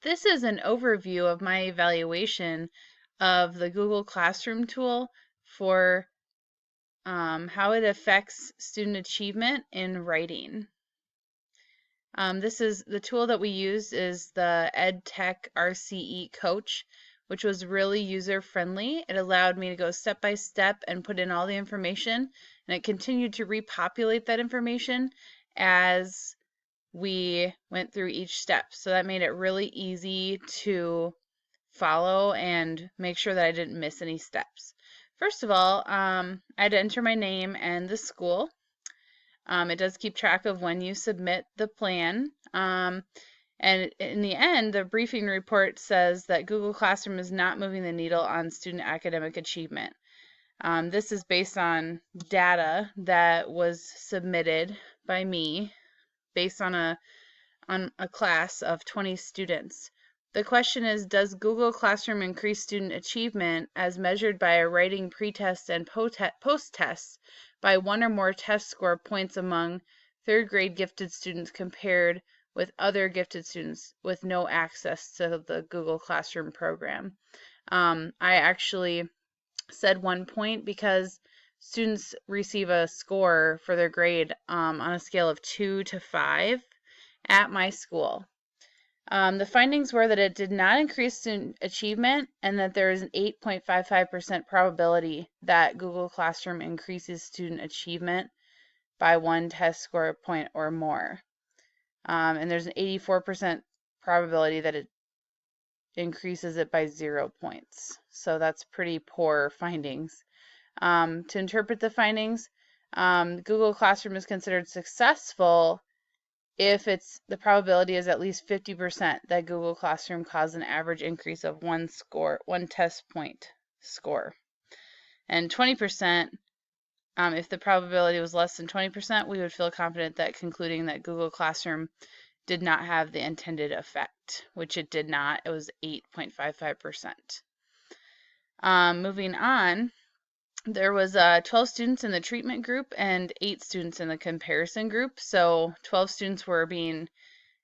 This is an overview of my evaluation of the Google Classroom tool for how it affects student achievement in writing. This is the tool that we use is the EdTech RCE Coach, which was really user-friendly. It allowed me to go step by step and put in all the information, and it continued to repopulate that information as we went through each step. So that made it really easy to follow and make sure that I didn't miss any steps. First of all, I had to enter my name and the school. It does keep track of when you submit the plan. And in the end, the briefing report says that Google Classroom is not moving the needle on student academic achievement. This is based on data that was submitted by me based on a class of 20 students. The question is, does Google Classroom increase student achievement as measured by a writing pretest and post-test by one or more test score points among third grade gifted students compared with other gifted students with no access to the Google Classroom program? I actually said 1 point because students receive a score for their grade on a scale of 2 to 5 at my school. The findings were that it did not increase student achievement and that there is an 8.55% probability that Google Classroom increases student achievement by one test score point or more. And there's an 84% probability that it increases it by 0 points. So that's pretty poor findings. To interpret the findings, Google Classroom is considered successful if the probability is at least 50% that Google Classroom caused an average increase of one test point score. And 20%, if the probability was less than 20%, we would feel confident that concluding that Google Classroom did not have the intended effect, which it did not. It was 8.55%. Moving on, there was 12 students in the treatment group and 8 students in the comparison group. So 12 students were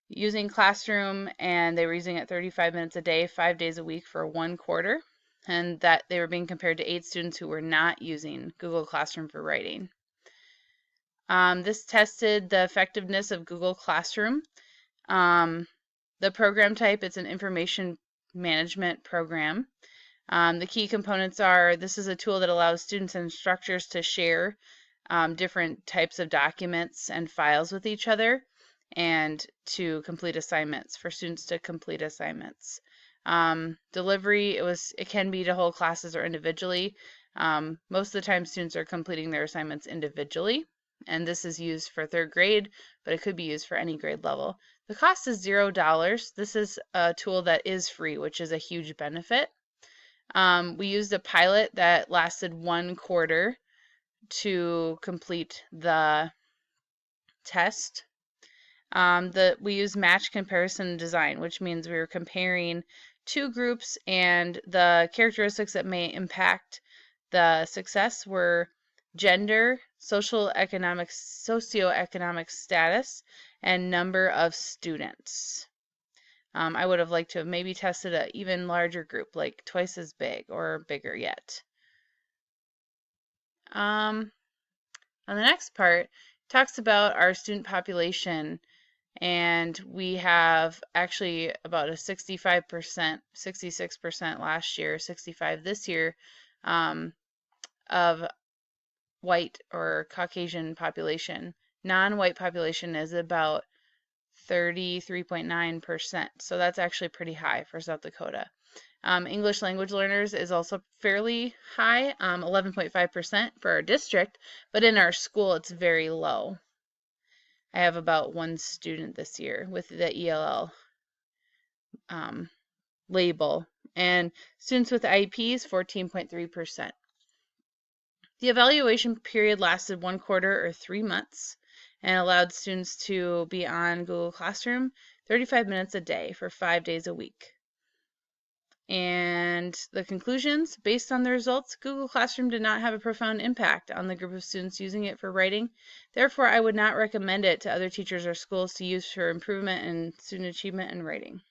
using Classroom, and they were using it 35 minutes a day, 5 days a week for 1 quarter, and that they were being compared to 8 students who were not using Google Classroom for writing. This tested the effectiveness of Google Classroom. The program type, it's an information management program. The key components are, this is a tool that allows students and instructors to share different types of documents and files with each other and to complete assignments, for students to complete assignments. Delivery, it can be to whole classes or individually. Most of the time students are completing their assignments individually, and this is used for 3rd grade, but it could be used for any grade level. The cost is $0. This is a tool that is free, which is a huge benefit. We used a pilot that lasted 1 quarter to complete the test. We used match comparison design, which means we were comparing 2 groups, and the characteristics that may impact the success were gender, socioeconomic status, and number of students. I would have liked to have maybe tested an even larger group, like twice as big or bigger yet. On the next part, it talks about our student population, and we have actually about a 65%, 66% last year, 65 this year, of white or Caucasian population. Non-white population is about 33.9%, so that's actually pretty high for South Dakota. English language learners is also fairly high, 11.5% for our district, but in our school it's very low. I have about 1 student this year with the ELL label, and students with IEPs, 14.3%. The evaluation period lasted 1 quarter or 3 months and allowed students to be on Google Classroom 35 minutes a day for 5 days a week. And the conclusions, based on the results, Google Classroom did not have a profound impact on the group of students using it for writing. Therefore, I would not recommend it to other teachers or schools to use for improvement in student achievement and writing.